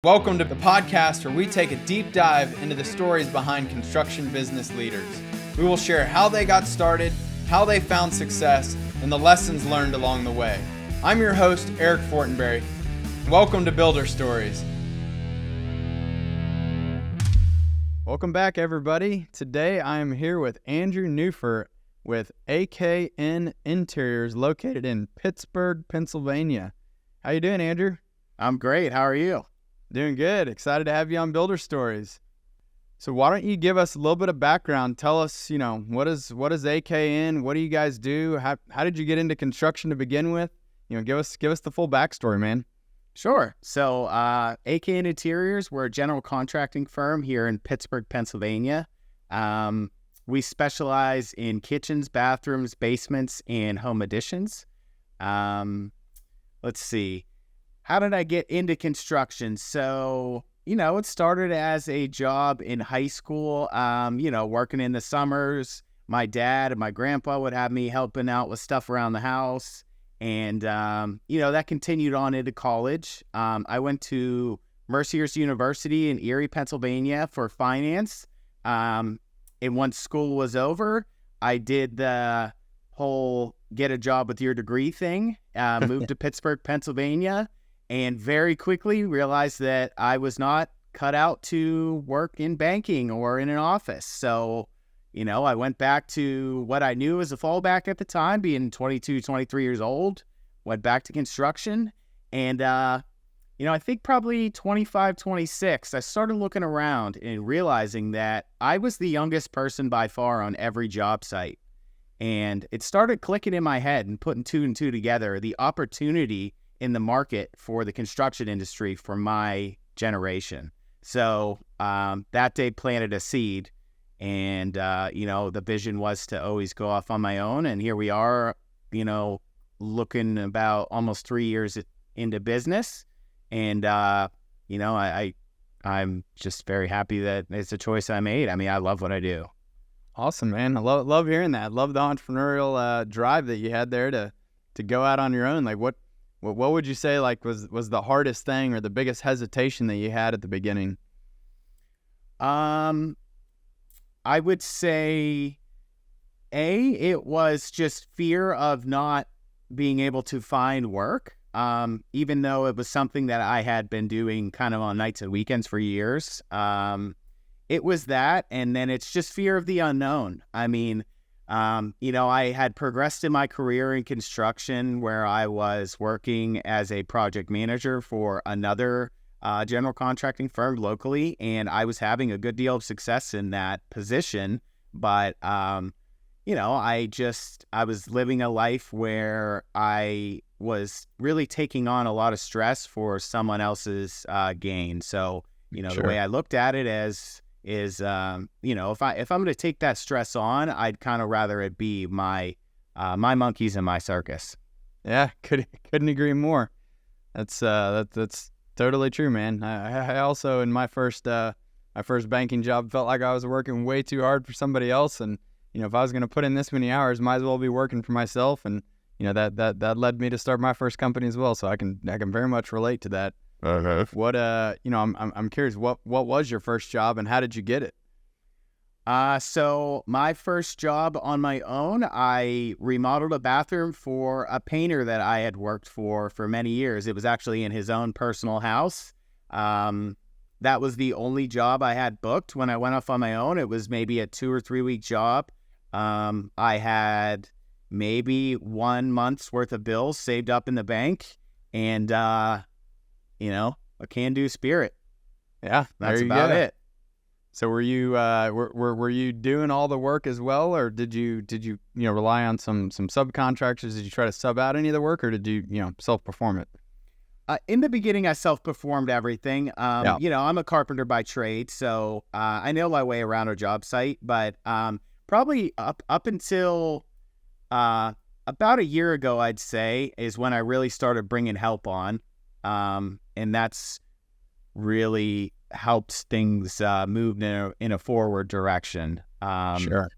Welcome to the podcast where we take a deep dive into the stories behind construction business leaders. We will share how they got started, how they found success, and the lessons learned along the way. I'm your host, Eric Fortenberry. Welcome to Builder Stories. Welcome back, everybody. Today I am here with Andrew Nuhfer with AKN Interiors located in Pittsburgh, Pennsylvania. How you doing, Andrew? I'm great. How are you? Doing good. Excited to have you on Builder Stories. So why don't you give us a little bit of background? Tell us, what is AKN? What do you guys do? How did you get into construction to begin with? Give us the full backstory, man. Sure. So AKN Interiors, we're a general contracting firm here in Pittsburgh, Pennsylvania. We specialize in kitchens, bathrooms, basements, and home additions. Let's see. How did I get into construction? So, it started as a job in high school, working in the summers. My dad and my grandpa would have me helping out with stuff around the house. And, that continued on into college. I went to Mercyhurst University in Erie, Pennsylvania for finance. And once school was over, I did the whole get a job with your degree thing, moved to Pittsburgh, Pennsylvania. And very quickly realized that I was not cut out to work in banking or in an office. So, I went back to what I knew as a fallback at the time, being 22, 23 years old, went back to construction. And, I think probably 25, 26, I started looking around and realizing that I was the youngest person by far on every job site. And it started clicking in my head and putting two and two together, the opportunity in the market for the construction industry for my generation. So that day planted a seed, and the vision was to always go off on my own. And here we are, looking about almost 3 years into business. And I'm just very happy that it's a choice I made. I mean, I love what I do. Awesome, man. I love hearing that. I love the entrepreneurial drive that you had there to go out on your own. Like what would you say was the hardest thing or the biggest hesitation that you had at the beginning? I would say it was just fear of not being able to find work. Even though it was something that I had been doing kind of on nights and weekends for years. It was that, and then it's just fear of the unknown. I mean, I had progressed in my career in construction where I was working as a project manager for another general contracting firm locally, and I was having a good deal of success in that position. But, I was living a life where I was really taking on a lot of stress for someone else's gain. So, Sure. The way I looked at it is if I'm going to take that stress on, I'd kind of rather it be my monkeys and my circus. Yeah, couldn't agree more. That's totally true, man. I also in my first banking job felt like I was working way too hard for somebody else, and if I was going to put in this many hours, might as well be working for myself. And that led me to start my first company as well. So I can very much relate to that. Uh-huh. What I'm curious, what was your first job and how did you get it? So my first job on my own, I remodeled a bathroom for a painter that I had worked for many years. It was actually in his own personal house. That was the only job I had booked when I went off on my own. It was maybe a 2 or 3 week job. I had maybe 1 month's worth of bills saved up in the bank, and a can-do spirit. Yeah, that's about it. So were you were you doing all the work as well, or did you rely on some subcontractors? Did you try to sub out any of the work, or did you self-perform it? In the beginning, I self-performed everything. I'm a carpenter by trade, so I know my way around a job site. But probably up until about a year ago, I'd say, is when I really started bringing help on. And that's really helps things move in a forward direction. Sure.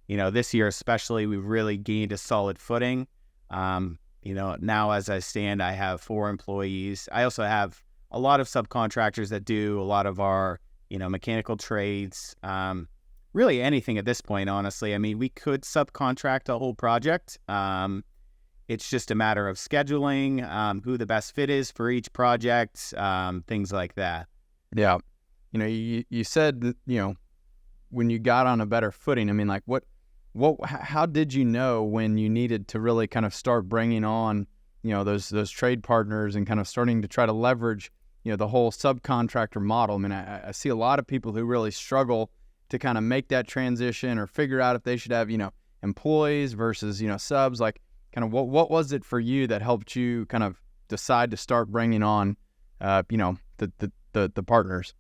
This year especially, we've really gained a solid footing. Now as I stand, I have 4 employees. I also have a lot of subcontractors that do a lot of our, mechanical trades, really anything at this point, honestly. I mean, we could subcontract a whole project. It's just a matter of scheduling, who the best fit is for each project, things like that. Yeah. You said that, when you got on a better footing, I mean, like how did you know when you needed to really kind of start bringing on, those trade partners and kind of starting to try to leverage, the whole subcontractor model? I mean, I see a lot of people who really struggle to kind of make that transition or figure out if they should have, employees versus, subs. Like, kind of what was it for you that helped you kind of decide to start bringing on, the partners?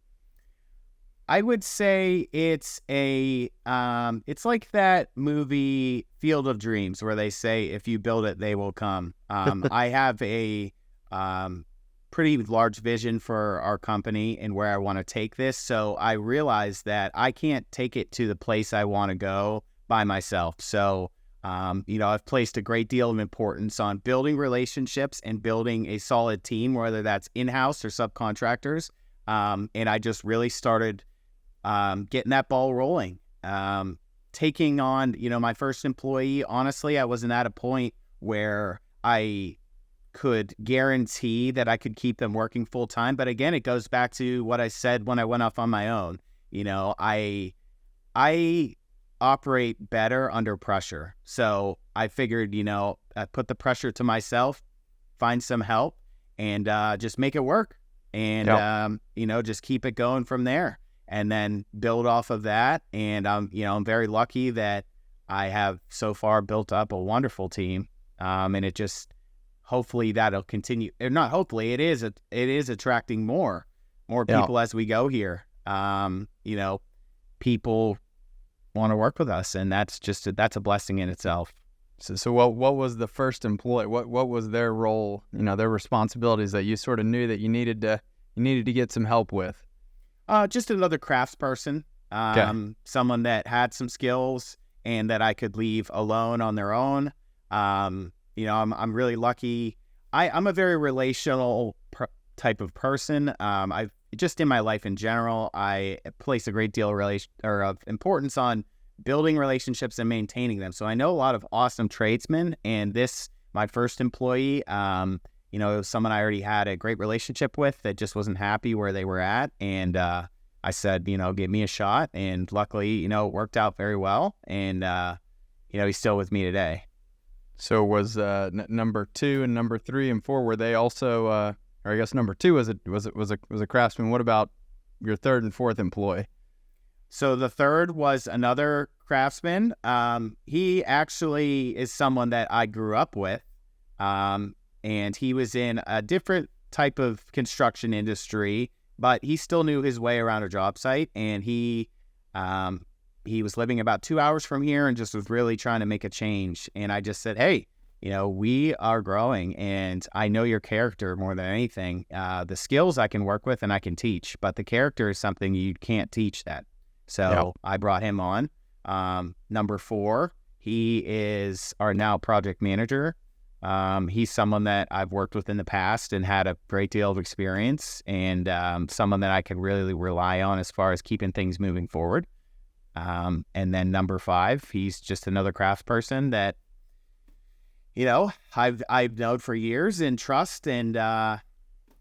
I would say it's it's like that movie Field of Dreams where they say, if you build it, they will come. I have a pretty large vision for our company and where I want to take this. So I realized that I can't take it to the place I want to go by myself. So, I've placed a great deal of importance on building relationships and building a solid team, whether that's in-house or subcontractors. And I just really started getting that ball rolling. Taking on, my first employee, honestly, I wasn't at a point where I could guarantee that I could keep them working full time. But again, it goes back to what I said when I went off on my own. I operate better under pressure. So I figured, I put the pressure to myself, find some help, and just make it work. And, just keep it going from there. And then build off of that. And I'm very lucky that I have so far built up a wonderful team. And it just, hopefully that'll continue. Or not hopefully, it is attracting more people as we go here. People want to work with us, and that's a blessing in itself. So what was the first employee? What was their role? Their responsibilities that you sort of knew that you needed to get some help with. Just another craftsperson, someone that had some skills and that I could leave alone on their own. I'm really lucky. I'm a very relational type of person. I've just in my life in general, I place a great deal of importance on building relationships and maintaining them. So I know a lot of awesome tradesmen, and my first employee, it was someone I already had a great relationship with that just wasn't happy where they were at. And I said, give me a shot. And luckily, it worked out very well. And, he's still with me today. So was number 2 and number 3 and 4, were they also, or I guess number 2 was a craftsman. What about your 3rd and 4th employee? So the 3rd was another craftsman. He actually is someone that I grew up with. And he was in a different type of construction industry, but he still knew his way around a job site. And he was living about 2 hours from here and just was really trying to make a change. And I just said, hey, we are growing, and I know your character more than anything. The skills I can work with and I can teach, but the character is something you can't teach that. So I brought him on. Number 4, he is our now project manager. He's someone that I've worked with in the past and had a great deal of experience, and someone that I can really rely on as far as keeping things moving forward. And then number 5, he's just another craftsperson that, I've known for years and trust, and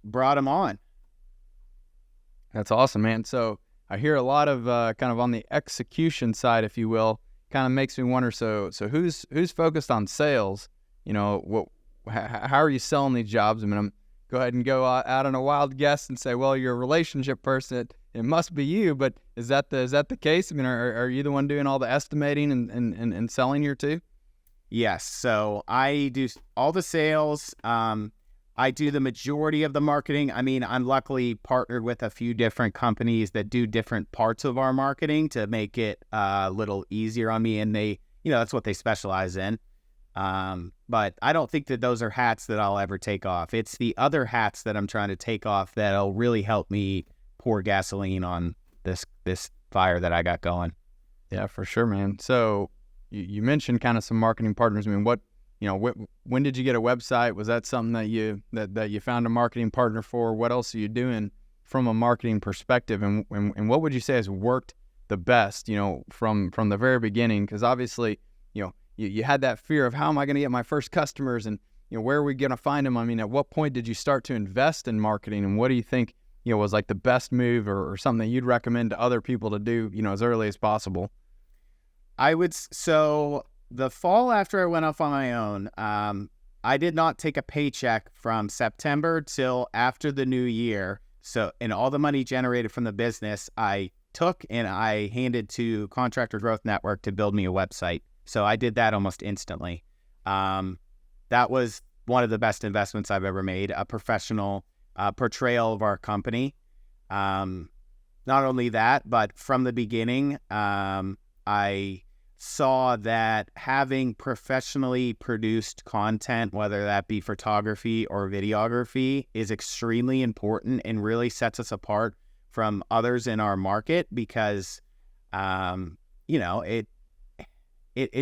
brought him on. That's awesome, man. So I hear a lot of kind of on the execution side, if you will, kind of makes me wonder. So who's focused on sales? How are you selling these jobs? I mean, I'm go ahead and go out on a wild guess and say, well, you're a relationship person. It must be you, but is that the case? I mean, are you the one doing all the estimating and selling here too? Yes. So I do all the sales. I do the majority of the marketing. I mean, I'm luckily partnered with a few different companies that do different parts of our marketing to make it a little easier on me. And they, that's what they specialize in. But I don't think that those are hats that I'll ever take off. It's the other hats that I'm trying to take off that'll really help me pour gasoline on this fire that I got going. Yeah, for sure, man. So you mentioned kind of some marketing partners. I mean, when did you get a website? Was that something that you found a marketing partner for? What else are you doing from a marketing perspective? And what would you say has worked the best, from the very beginning? Because obviously, you had that fear of, how am I going to get my first customers, and where are we going to find them? I mean, at what point did you start to invest in marketing, and what do you think was like the best move, or something that you'd recommend to other people to do as early as possible? So the fall after I went off on my own, I did not take a paycheck from September till after the new year. So, and all the money generated from the business, I took and I handed to Contractor Growth Network to build me a website. So I did that almost instantly. That was one of the best investments I've ever made, a professional portrayal of our company. Not only that, but from the beginning, I saw that having professionally produced content, whether that be photography or videography, is extremely important and really sets us apart from others in our market, because it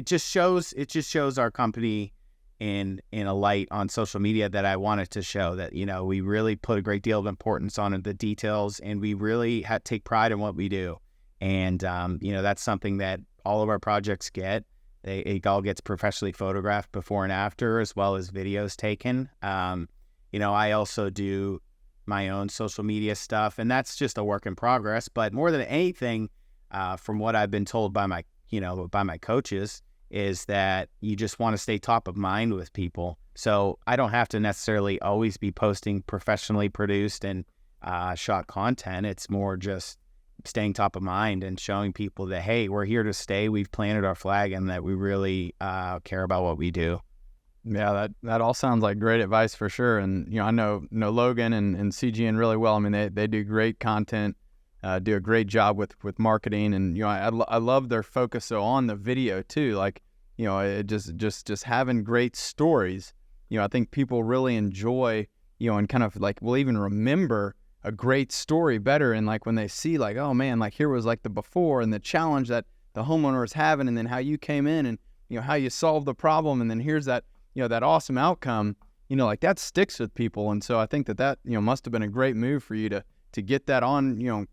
just shows our company in a light on social media that I wanted to show, that we really put a great deal of importance on the details, and we really take pride in what we do. And that's something that all of our projects get. It all gets professionally photographed before and after, as well as videos taken. I also do my own social media stuff, and that's just a work in progress. But more than anything, from what I've been told by my coaches, is that you just want to stay top of mind with people. So I don't have to necessarily always be posting professionally produced and shot content. It's more just staying top of mind and showing people that, hey, we're here to stay. We've planted our flag, and that we really care about what we do. Yeah, that all sounds like great advice for sure. And I know Logan and CGN really well. I mean, they do great content, do a great job with marketing, and I love their focus on the video too. Like it just having great stories. I think people really enjoy and kind of like will even remember a great story better, and like when they see like, oh man, like here was like the before and the challenge that the homeowner was having, and then how you came in and how you solved the problem, and then here's that that awesome outcome, like that sticks with people. And so I think that must have been a great move for you to get that on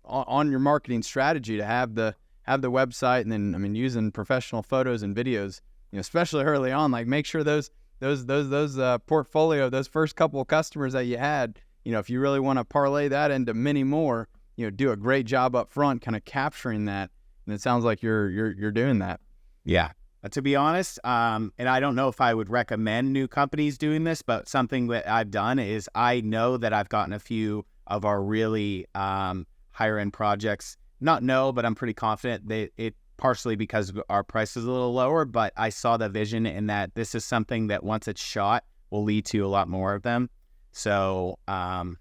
on your marketing strategy, to have the website, and then, I mean, using professional photos and videos, especially early on, like make sure those portfolio, those first couple of customers that you had, if you really want to parlay that into many more, do a great job up front, kind of capturing that. And it sounds like you're doing that. Yeah. To be honest, and I don't know if I would recommend new companies doing this, but something that I've done is, I know that I've gotten a few of our really higher end projects. Not know, but I'm pretty confident it partially because our price is a little lower, but I saw the vision in that this is something that once it's shot will lead to a lot more of them. So, I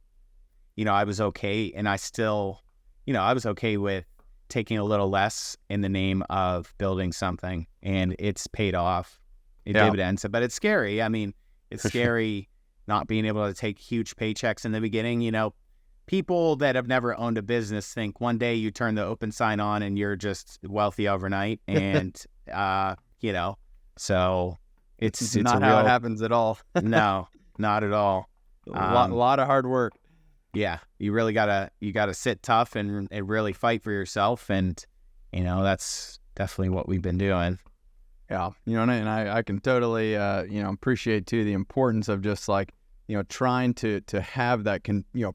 was okay, and I still, I was okay with taking a little less in the name of building something, and it's paid off in dividends. But it's scary. I mean, it's scary not being able to take huge paychecks in the beginning. People that have never owned a business think one day you turn the open sign on and you're just wealthy overnight. And, so it's not how it happens at all. No, not at all. A lot of hard work. Yeah, you really gotta sit tough and really fight for yourself, and that's definitely what we've been doing. Yeah, and I can totally appreciate too the importance of just like trying to have that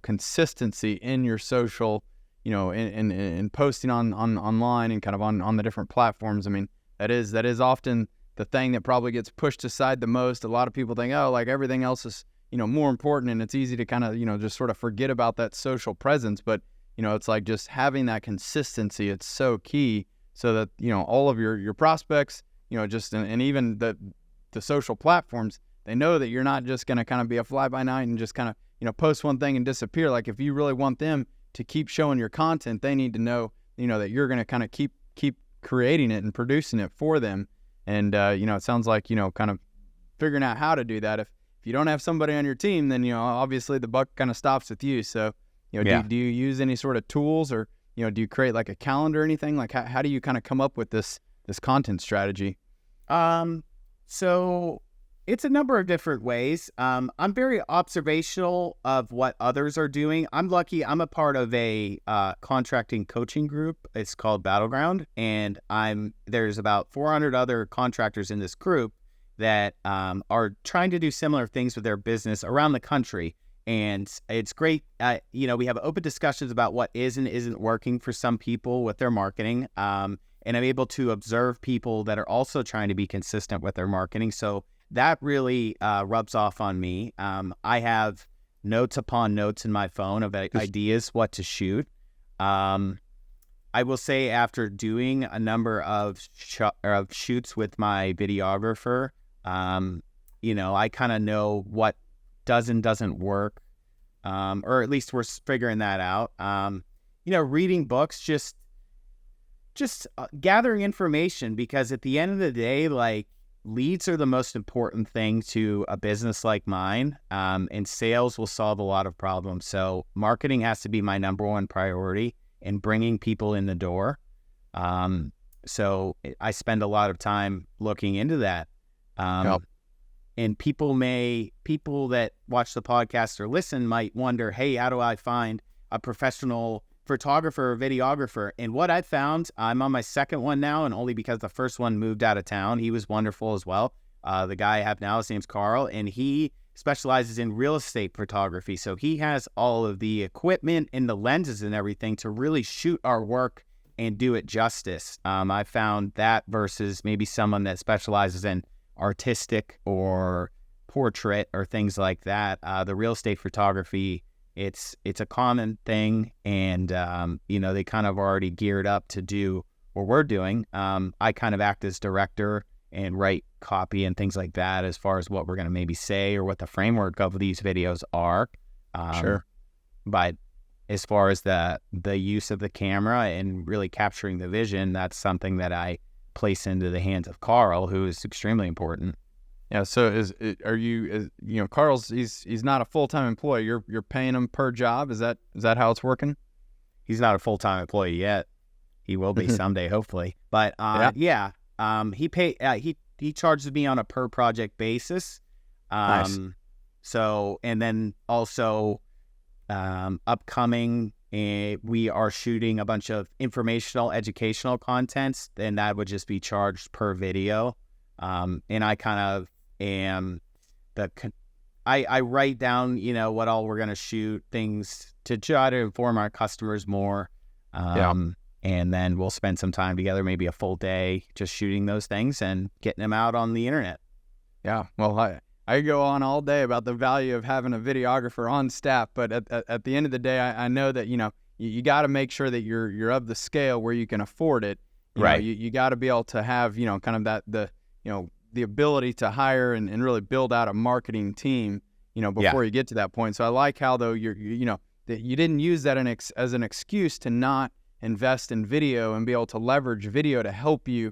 consistency in your social, in posting online and kind of on the different platforms. I mean, that is often the thing that probably gets pushed aside the most. A lot of people think, oh, like everything else is more important, and it's easy to kind of just sort of forget about that social presence. But it's like just having that consistency, it's so key, so that all of your prospects, and even the social platforms, they know that you're not just going to kind of be a fly by night and just kind of post one thing and disappear. Like if you really want them to keep showing your content, they need to know that you're going to kind of keep creating it and producing it for them. And it sounds like kind of figuring out how to do that. If you don't have somebody on your team, then obviously the buck kind of stops with you. So do you use any sort of tools, or do you create like a calendar or anything? Like how do you kind of come up with this content strategy? So It's a number of different ways. I'm very observational of what others are doing. I'm lucky. I'm a part of a contracting coaching group. It's called Battleground, and there's about 400 other contractors in this group that are trying to do similar things with their business around the country. And it's great. We have open discussions about what is and isn't working for some people with their marketing. And I'm able to observe people that are also trying to be consistent with their marketing. So that really rubs off on me. I have notes upon notes in my phone of ideas what to shoot. I will say after doing a number of shoots with my videographer, I kind of know what does and doesn't work, or at least we're figuring that out. Reading books, just gathering information, because at the end of the day, like, leads are the most important thing to a business like mine, and sales will solve a lot of problems. So marketing has to be my number one priority in bringing people in the door. So I spend a lot of time looking into that. And people that watch the podcast or listen might wonder, hey, how do I find a professional photographer or videographer? And what I found, I'm on my second one now, and only because the first one moved out of town. He was wonderful as well. The guy I have now, his name's Carl, and he specializes in real estate photography. So he has all of the equipment and the lenses and everything to really shoot our work and do it justice. I found that versus maybe someone that specializes in artistic or portrait or things like that. The real estate photography, it's a common thing, and they kind of already geared up to do what we're doing. I kind of act as director and write copy and things like that as far as what we're going to maybe say or what the framework of these videos are. Sure. But as far as the use of the camera and really capturing the vision, that's something that I place into the hands of Carl, who is extremely important. Yeah. So Carl's he's not a full-time employee. You're paying him per job. Is that how it's working? He's not a full-time employee yet. He will be someday, hopefully. But he charges me on a per project basis. Nice. So, and then also upcoming, we are shooting a bunch of informational, educational contents, and that would just be charged per video. And I kind of am I write down, what all we're going to shoot, things to try to inform our customers more. And then we'll spend some time together, maybe a full day, just shooting those things and getting them out on the internet. Yeah. Well, I go on all day about the value of having a videographer on staff, but at the end of the day, I know that, you got to make sure that you're of the scale where you can afford it. Right. You got to be able to have, kind of the ability to hire and really build out a marketing team, before you get to that point. So I like how, though, that you didn't use that as an excuse to not invest in video and be able to leverage video to help you,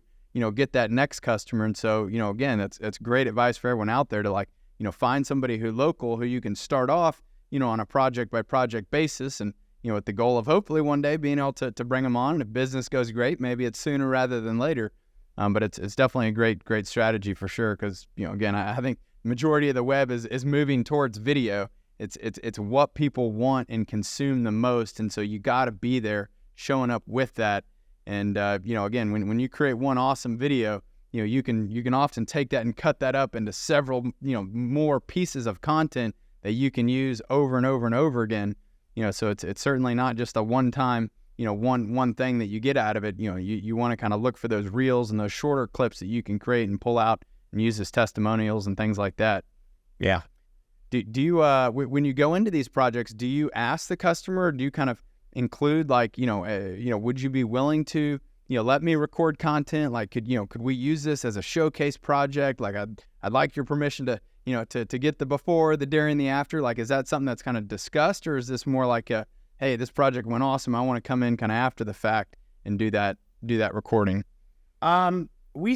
get that next customer. And so, again, that's great advice for everyone out there to find somebody local who you can start off, on a project by project basis, and, with the goal of hopefully one day being able to bring them on. And if business goes great, maybe it's sooner rather than later. But it's definitely a great strategy for sure. Cause again, I think the majority of the web is moving towards video. It's what people want and consume the most. And so you got to be there showing up with that. And, again, when you create one awesome video, you can often take that and cut that up into several, more pieces of content that you can use over and over and over again. So it's certainly not just a one-time, one thing that you get out of it. You want to kind of look for those reels and those shorter clips that you can create and pull out and use as testimonials and things like that. Yeah. Do you, when you go into these projects, do you ask the customer, or do you kind of include would you be willing to, let me record content? Like, could we use this as a showcase project? Like, I'd like your permission to, to get the before, the during, the after. Like, is that something that's kind of discussed, or is this more like hey, this project went awesome, I want to come in kind of after the fact and do that recording? We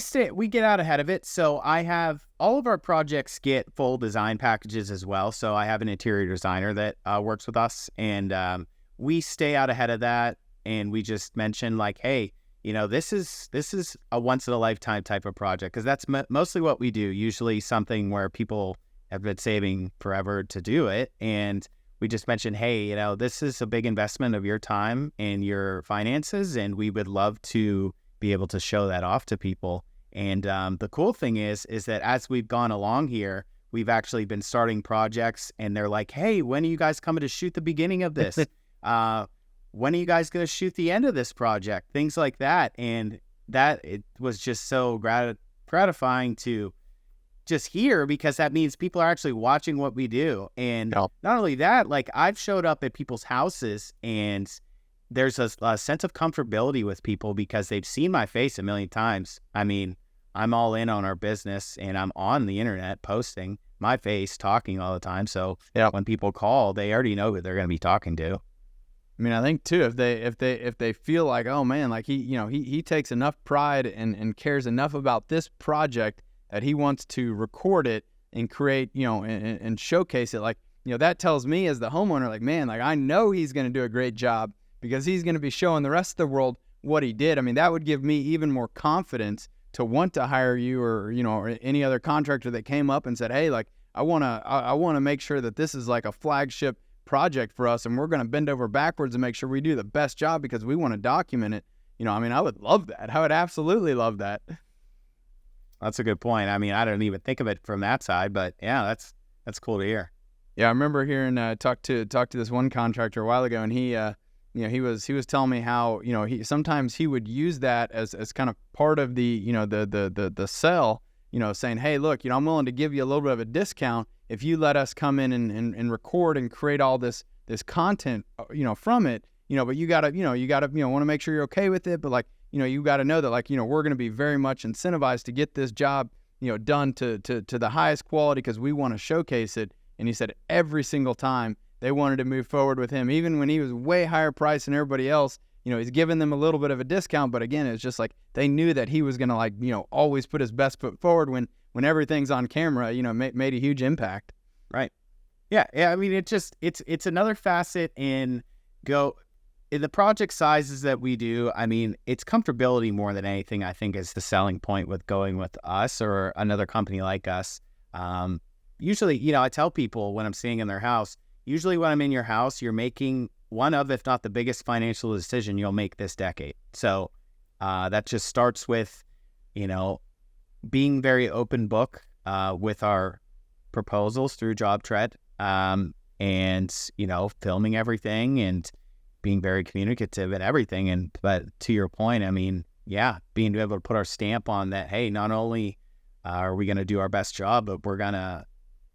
get out ahead of it. So I have all of our projects get full design packages as well. So I have an interior designer that works with us, and we stay out ahead of that. And we just mention, like, hey, this is a once in a lifetime type of project, because that's mostly what we do. Usually something where people have been saving forever to do it, and we just mentioned, hey, this is a big investment of your time and your finances, and we would love to be able to show that off to people. And the cool thing is that as we've gone along here, we've actually been starting projects, and they're like, hey, when are you guys coming to shoot the beginning of this? When are you guys going to shoot the end of this project? Things like that. And it was just so gratifying to just hear, because that means people are actually watching what we do. And not only that, like, I've showed up at people's houses, and there's a sense of comfortability with people because they've seen my face a million times. I mean, I'm all in on our business, and I'm on the internet posting my face, talking all the time. So when people call, they already know who they're going to be talking to. I mean, I think too, if they feel like, oh man, like he takes enough pride and cares enough about this project that he wants to record it and create, and showcase it, like, that tells me as the homeowner, like, man, like, I know he's going to do a great job because he's going to be showing the rest of the world what he did. I mean, that would give me even more confidence to want to hire you, or or any other contractor that came up and said, hey, like, I want to make sure that this is like a flagship project for us, and we're going to bend over backwards and make sure we do the best job because we want to document it. I mean, I would love that. I would absolutely love that. That's a good point. I mean, I don't even think of it from that side, but yeah, that's cool to hear. Yeah, I remember hearing talk to this one contractor a while ago, and he he was telling me how he sometimes he would use that as kind of part of the the sell, saying, hey, look, I'm willing to give you a little bit of a discount if you let us come in and record and create all this content from it, but you gotta want to make sure you're okay with it, but like you got to know that, like, we're going to be very much incentivized to get this job done to the highest quality because we want to showcase it. And he said every single time they wanted to move forward with him, even when he was way higher price than everybody else, he's giving them a little bit of a discount, but again, it's just like they knew that he was going to, like, always put his best foot forward when everything's on camera, made a huge impact. Right. Yeah. I mean, it's another facet in the project sizes that we do. I mean, it's comfortability more than anything, I think, is the selling point with going with us or another company like us. Usually, I tell people when I'm staying in their house, usually when I'm in your house, you're making one of, if not the biggest financial decision you'll make this decade. So that just starts with, being very open book with our proposals through JobTread, and, filming everything and being very communicative and everything. But to your point, I mean, yeah, being able to put our stamp on that, hey, not only are we going to do our best job, but we're going to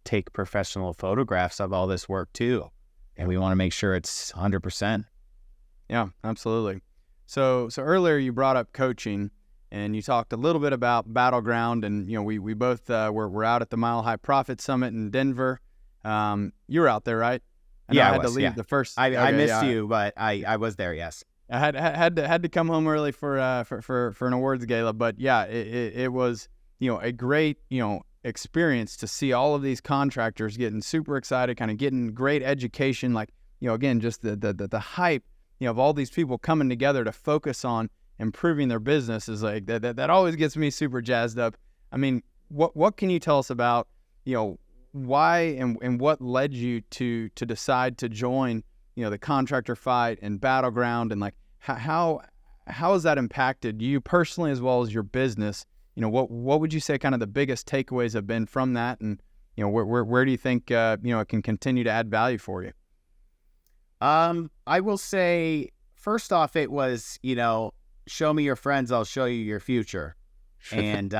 take professional photographs of all this work too. And we want to make sure it's 100%. Yeah, absolutely. So earlier you brought up coaching, and you talked a little bit about Battleground, and we both were out at the Mile High Profit Summit in Denver. You were out there, right? I had to leave the first. I missed you, but I was there. Yes, I had to come home early for an awards gala, but yeah, it was a great experience to see all of these contractors getting super excited, kind of getting great education, like again, just the hype of all these people coming together to focus on improving their business is like that always gets me super jazzed up. I mean, what can you tell us about why and what led you to decide to join the contractor fight and Battleground, and like how has that impacted you personally as well as your business? What would you say kind of the biggest takeaways have been from that, and where do you think it can continue to add value for you? I will say, first off, it was show me your friends, I'll show you your future. And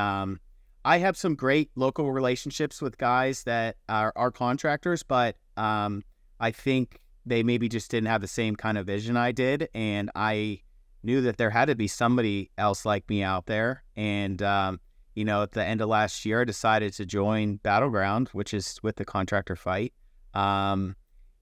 I have some great local relationships with guys that are contractors, but I think they maybe just didn't have the same kind of vision I did, and I knew that there had to be somebody else like me out there. And at the end of last year, I decided to join Battleground, which is with the contractor fight.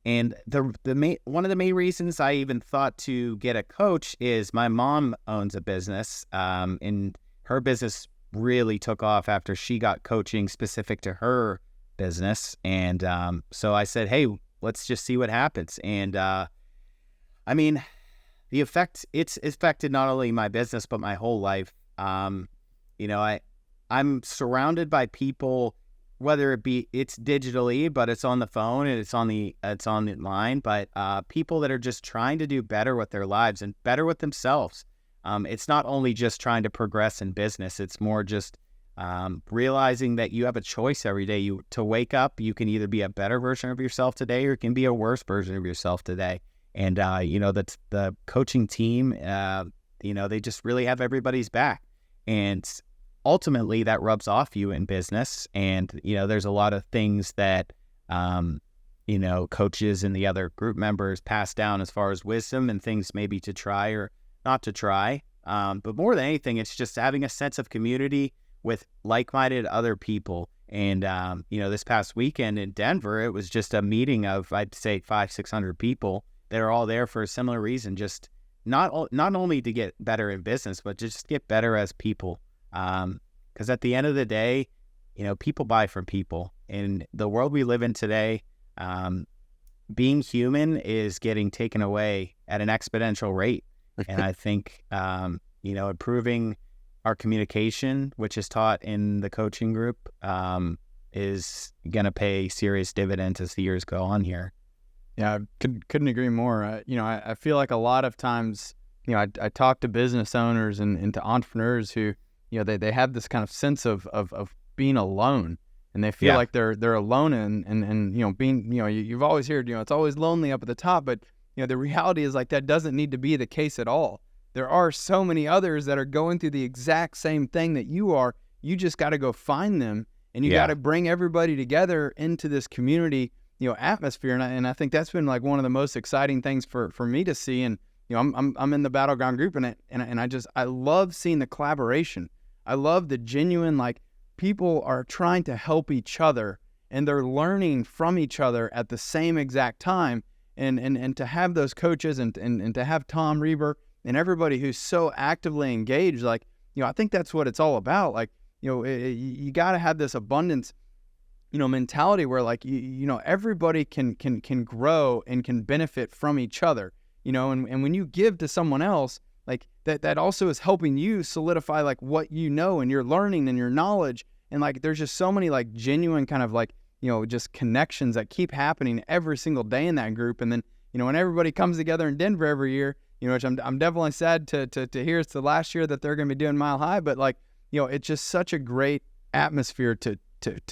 And one of the main reasons I even thought to get a coach is my mom owns a business, and her business really took off after she got coaching specific to her business. And so I said, hey, let's just see what happens. And I mean, it's affected not only my business, but my whole life. I'm surrounded by people, whether it's digitally, but it's on the phone and it's on the line, but people that are just trying to do better with their lives and better with themselves. It's not only just trying to progress in business. It's more just realizing that you have a choice every day. To wake up, you can either be a better version of yourself today, or you can be a worse version of yourself today. And that's the coaching team. They just really have everybody's back, and ultimately that rubs off you in business. And there's a lot of things that coaches and the other group members pass down as far as wisdom and things maybe to try or not to try. But more than anything, it's just having a sense of community with like-minded other people. And, this past weekend in Denver, it was just a meeting of, I'd say, 500-600 people that are all there for a similar reason, just not only to get better in business, but just get better as people. Because at the end of the day, people buy from people. In the world we live in today, being human is getting taken away at an exponential rate. And I think, improving our communication, which is taught in the coaching group, is going to pay serious dividends as the years go on here. Yeah, I couldn't agree more. I feel like a lot of times, I talk to business owners and to entrepreneurs who, they have this kind of sense of being alone, and they feel like they're alone and being, you've always heard, it's always lonely up at the top, but the reality is like that doesn't need to be the case at all. There are so many others that are going through the exact same thing that you are. You just got to go find them, and you got to bring everybody together into this community, atmosphere. And I think that's been like one of the most exciting things for me to see. And, I'm in the Battleground group, and I love seeing the collaboration. I love the genuine, like, people are trying to help each other, and they're learning from each other at the same exact time. And to have those coaches and to have Tom Reber and everybody who's so actively engaged, like, I think that's what it's all about. Like, you got to have this abundance, mentality where, like, everybody can grow and can benefit from each other, and when you give to someone else, like, that also is helping you solidify, like, what and your learning and your knowledge. And, like, there's just so many, like, genuine kind of, like, just connections that keep happening every single day in that group. And then, when everybody comes together in Denver every year, which I'm definitely sad to hear it's the last year that they're going to be doing Mile High, but, like, it's just such a great atmosphere to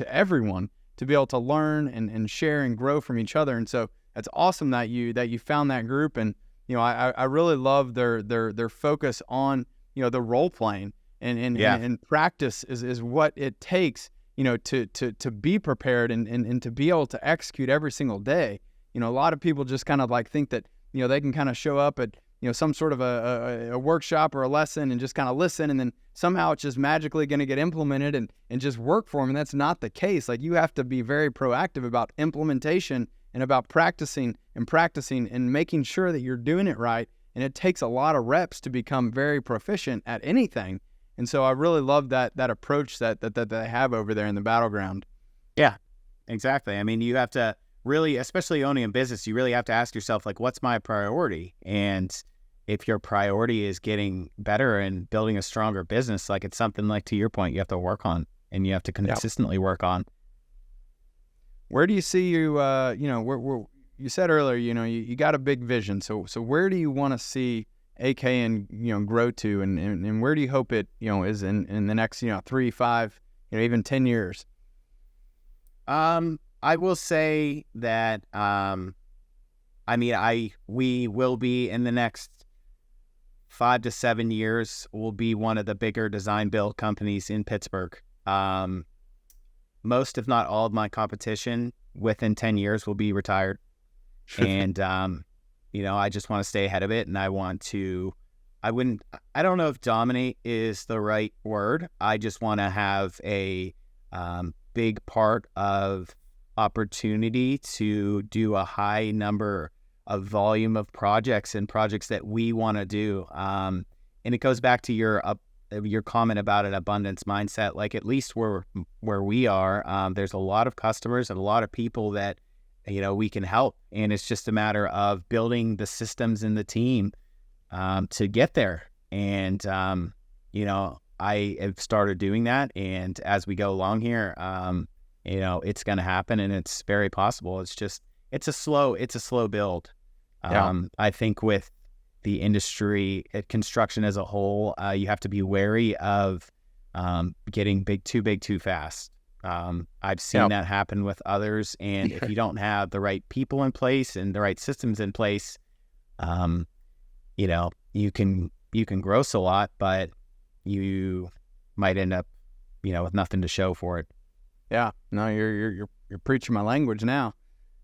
everyone to be able to learn and share and grow from each other. And so it's awesome that you found that group. And, I really love their focus on, the role playing and practice is what it takes, to be prepared and to be able to execute every single day. A lot of people just kind of like think that, they can kind of show up at, some sort of a workshop or a lesson and just kind of listen, and then somehow it's just magically going to get implemented and just work for them. And that's not the case. Like, you have to be very proactive about implementation and about practicing and making sure that you're doing it right. And it takes a lot of reps to become very proficient at anything. And so I really love that approach that they have over there in the Battleground. Yeah, exactly. I mean, you have to really, especially owning a business, you really have to ask yourself, like, what's my priority? And if your priority is getting better and building a stronger business, like, it's something, like, to your point, you have to work on and you have to consistently work on. Where do you see you, where you said earlier, you got a big vision. So where do you want to see AKN, grow to, and where do you hope it, is in the next, 3, 5, even 10 years? I will say that, we will be, in the next 5 to 7 years, we'll be one of the bigger design build companies in Pittsburgh. Most, if not all, of my competition within 10 years will be retired. And, I just want to stay ahead of it. And I don't know if dominate is the right word. I just want to have a big part of opportunity to do a high number of volume of projects and projects that we want to do. And it goes back to your comment about an abundance mindset. Like, at least where we are, there's a lot of customers and a lot of people that, we can help. And it's just a matter of building the systems in the team to get there. And, I have started doing that. And as we go along here, it's going to happen, and it's very possible. It's a slow build. I think with the industry, construction as a whole, you have to be wary of getting too big too fast. I've seen that happen with others, and if you don't have the right people in place and the right systems in place, you can gross a lot, but you might end up, with nothing to show for it. Yeah, no, you're preaching my language now.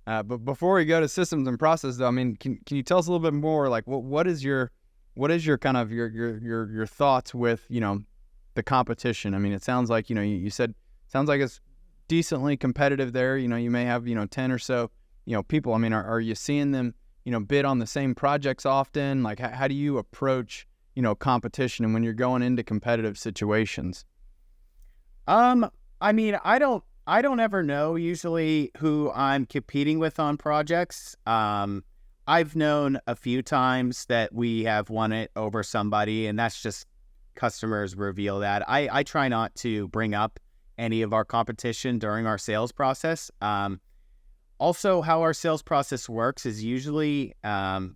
But before we go to systems and process, though, I mean, can you tell us a little bit more? Like, what is your kind of your thoughts with the competition? I mean, it sounds like you said sounds like it's decently competitive there. You may have 10 or so people. I mean, are you seeing them bid on the same projects often? Like, how do you approach competition and when you're going into competitive situations? I mean, I don't ever know usually who I'm competing with on projects. I've known a few times that we have won it over somebody, and that's just customers reveal that. I try not to bring up any of our competition during our sales process. Also, how our sales process works is usually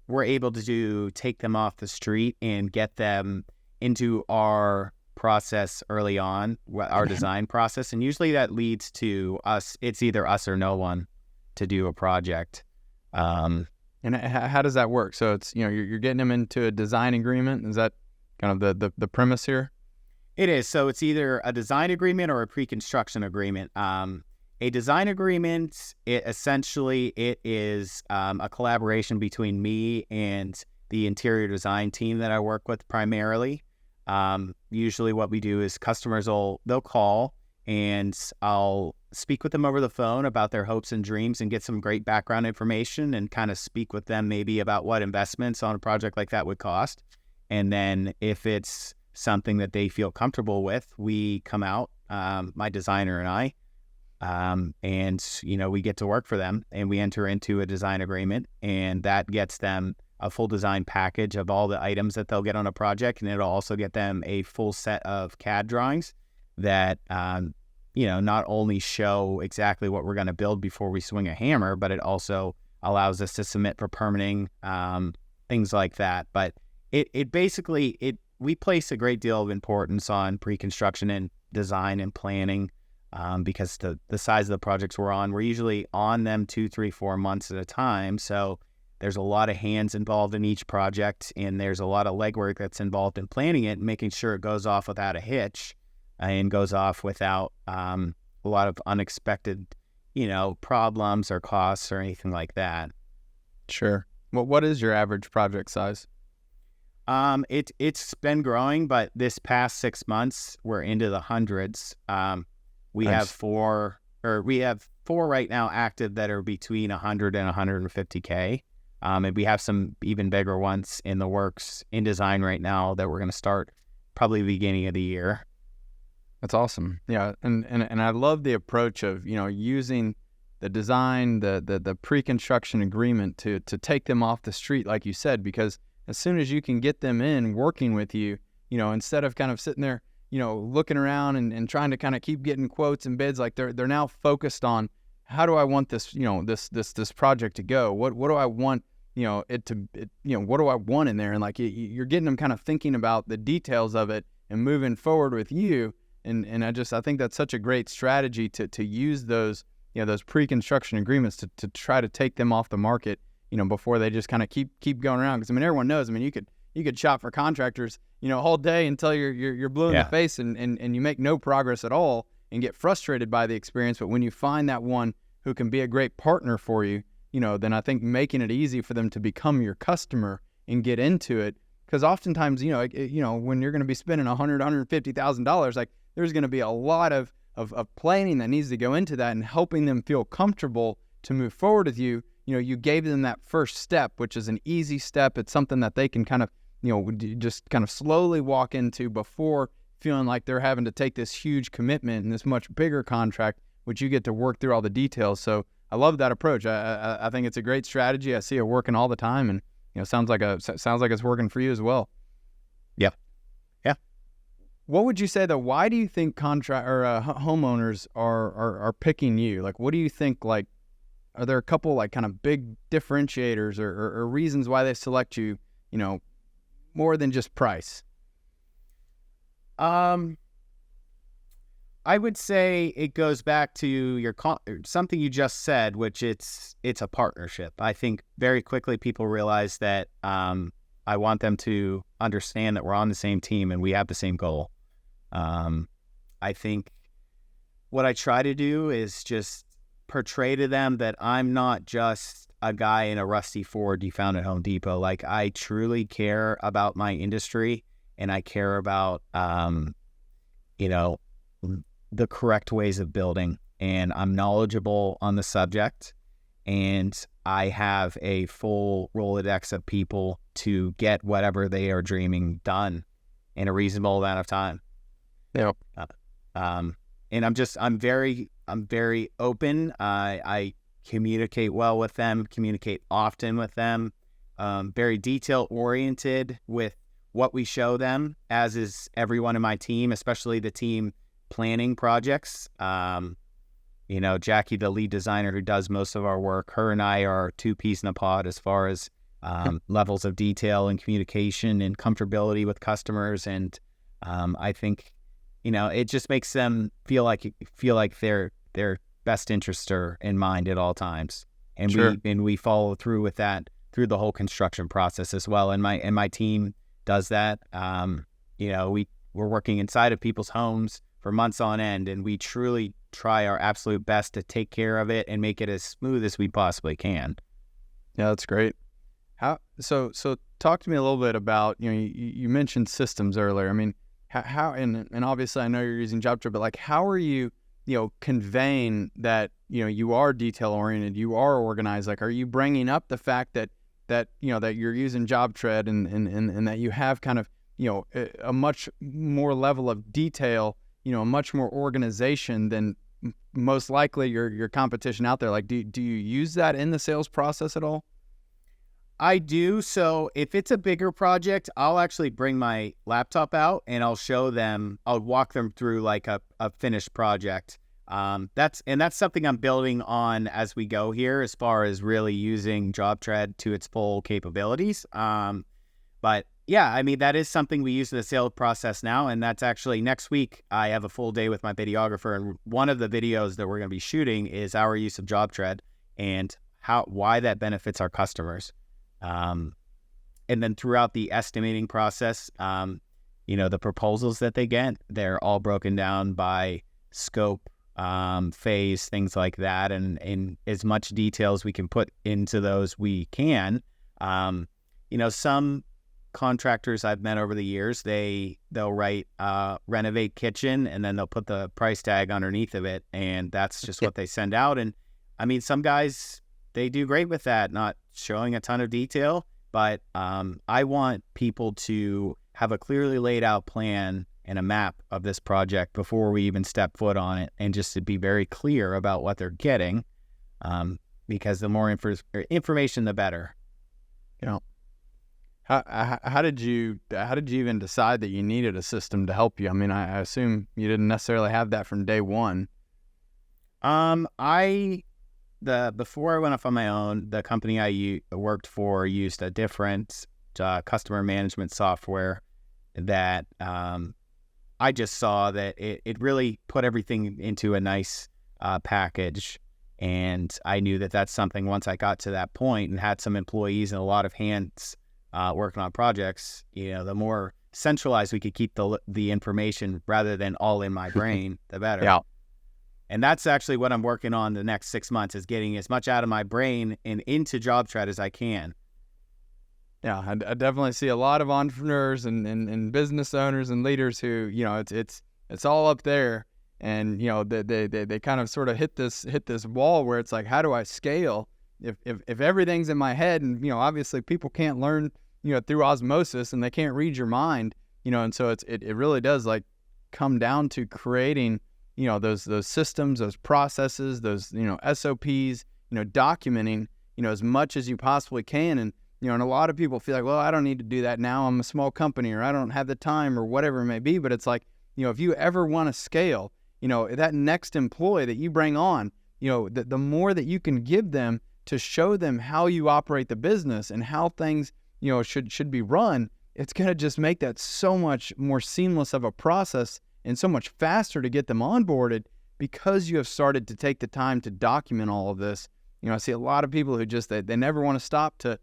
we're able to take them off the street and get them into our process early on, our design process, and usually that leads to us. It's either us or no one to do a project. And how does that work? So it's you're getting them into a design agreement. Is that kind of the premise here? It is. So it's either a design agreement or a pre-construction agreement. A design agreement, it is a collaboration between me and the interior design team that I work with primarily. Usually what we do is customers they'll call, and I'll speak with them over the phone about their hopes and dreams and get some great background information and kind of speak with them maybe about what investments on a project like that would cost. And then if it's something that they feel comfortable with, we come out, my designer and I, and we get to work for them, and we enter into a design agreement, and that gets them a full design package of all the items that they'll get on a project, and it'll also get them a full set of CAD drawings that not only show exactly what we're going to build before we swing a hammer, but it also allows us to submit for permitting, things like that. But it basically we place a great deal of importance on pre-construction and design and planning, because the size of the projects we're usually on them 2, 3, 4 months at a time. So there's a lot of hands involved in each project, and there's a lot of legwork that's involved in planning it and making sure it goes off without a hitch and goes off without a lot of unexpected, problems or costs or anything like that. Sure. What is your average project size? It's been growing, but this past 6 months we're into the hundreds. We Nice. have four right now active that are between 100 and 150K. And we have some even bigger ones in the works in design right now that we're going to start probably beginning of the year. That's awesome. Yeah, and I love the approach of using the design, the pre-construction agreement to take them off the street, like you said, because as soon as you can get them in working with you, instead of kind of sitting there, looking around and trying to kind of keep getting quotes and bids, like they're now focused on how do I want this, this project to go? What do I want, what do I want in there? And like you're getting them kind of thinking about the details of it and moving forward with you. And I think that's such a great strategy to use those, those pre-construction agreements to try to take them off the market, before they just kind of keep going around. Because everyone knows. You could shop for contractors, all day until you're blue in the face and you make no progress at all and get frustrated by the experience. But when you find that one who can be a great partner for you, then I think making it easy for them to become your customer and get into it. Because oftentimes, when you're going to be spending $150,000, like there's going to be a lot of planning that needs to go into that and helping them feel comfortable to move forward with you. You gave them that first step, which is an easy step. It's something that they can kind of, just kind of slowly walk into before feeling like they're having to take this huge commitment and this much bigger contract, which you get to work through all the details. So I love that approach. I think it's a great strategy. I see it working all the time, and sounds like it's working for you as well. Yep. Yeah. What would you say though? Why do you think homeowners are picking you? Like, what do you think? Like, are there a couple like kind of big differentiators or reasons why they select you? More than just price. I would say it goes back to something you just said, which it's a partnership. I think very quickly people realize that I want them to understand that we're on the same team and we have the same goal. I think what I try to do is just portray to them that I'm not just a guy in a rusty Ford you found at Home Depot. Like, I truly care about my industry, and I care about, the correct ways of building, and I'm knowledgeable on the subject, and I have a full Rolodex of people to get whatever they are dreaming done in a reasonable amount of time. Yeah. And I'm very open. I communicate well with them, communicate often with them, very detail oriented with what we show them, as is everyone in my team, especially the team planning projects. Jackie, the lead designer who does most of our work, her and I are two peas in a pod as far as levels of detail and communication and comfortability with customers. And I think, it just makes them feel like their best interests are in mind at all times. And sure. we follow through with that through the whole construction process as well. And my team does that. We're working inside of people's homes for months on end, and we truly try our absolute best to take care of it and make it as smooth as we possibly can. Yeah, that's great. So talk to me a little bit about, you mentioned systems earlier. I mean, how and obviously I know you're using JobTread, but like, how are you, conveying that, you are detail oriented, you are organized? Like, are you bringing up the fact that you're using JobTread and that you have kind of, a much more level of detail, a much more organization than most likely your competition out there? Like, do you use that in the sales process at all? I do. So if it's a bigger project, I'll actually bring my laptop out and I'll walk them through like a finished project. That's something I'm building on as we go here, as far as really using JobTread to its full capabilities. But yeah, I mean, that is something we use in the sales process now. And that's actually next week. I have a full day with my videographer. And one of the videos that we're going to be shooting is our use of JobTread and why that benefits our customers. And then throughout the estimating process, the proposals that they get, they're all broken down by scope, phase, things like that. And in as much detail as we can put into those, we can. Some contractors I've met over the years, they'll write renovate kitchen, and then they'll put the price tag underneath of it, and that's just what they send out. And I mean, some guys, they do great with that, not showing a ton of detail, but I want people to have a clearly laid out plan and a map of this project before we even step foot on it, and just to be very clear about what they're getting, because the more information, the better. How did you even decide that you needed a system to help you? I mean, I assume you didn't necessarily have that from day one. Before I went off on my own, the company I worked for used a different customer management software that I just saw that it really put everything into a nice package. And I knew that that's something, once I got to that point and had some employees and a lot of hands working on projects, the more centralized we could keep the information rather than all in my brain, the better. Yeah. And that's actually what I'm working on the next 6 months, is getting as much out of my brain and into JobTread as I can. Yeah, I definitely see a lot of entrepreneurs and business owners and leaders who, it's all up there, and they kind of sort of hit this wall where it's like, how do I scale if everything's in my head? And obviously people can't learn through osmosis, and they can't read your mind, and so it really does like come down to creating those systems, those processes, those SOPs, documenting as much as you possibly can. And And a lot of people feel like, well, I don't need to do that now. I'm a small company, or I don't have the time, or whatever it may be. But it's like, if you ever want to scale, that next employee that you bring on, the more that you can give them to show them how you operate the business and how things, should be run, it's going to just make that so much more seamless of a process and so much faster to get them onboarded, because you have started to take the time to document all of this. I see a lot of people who just, they never want to stop to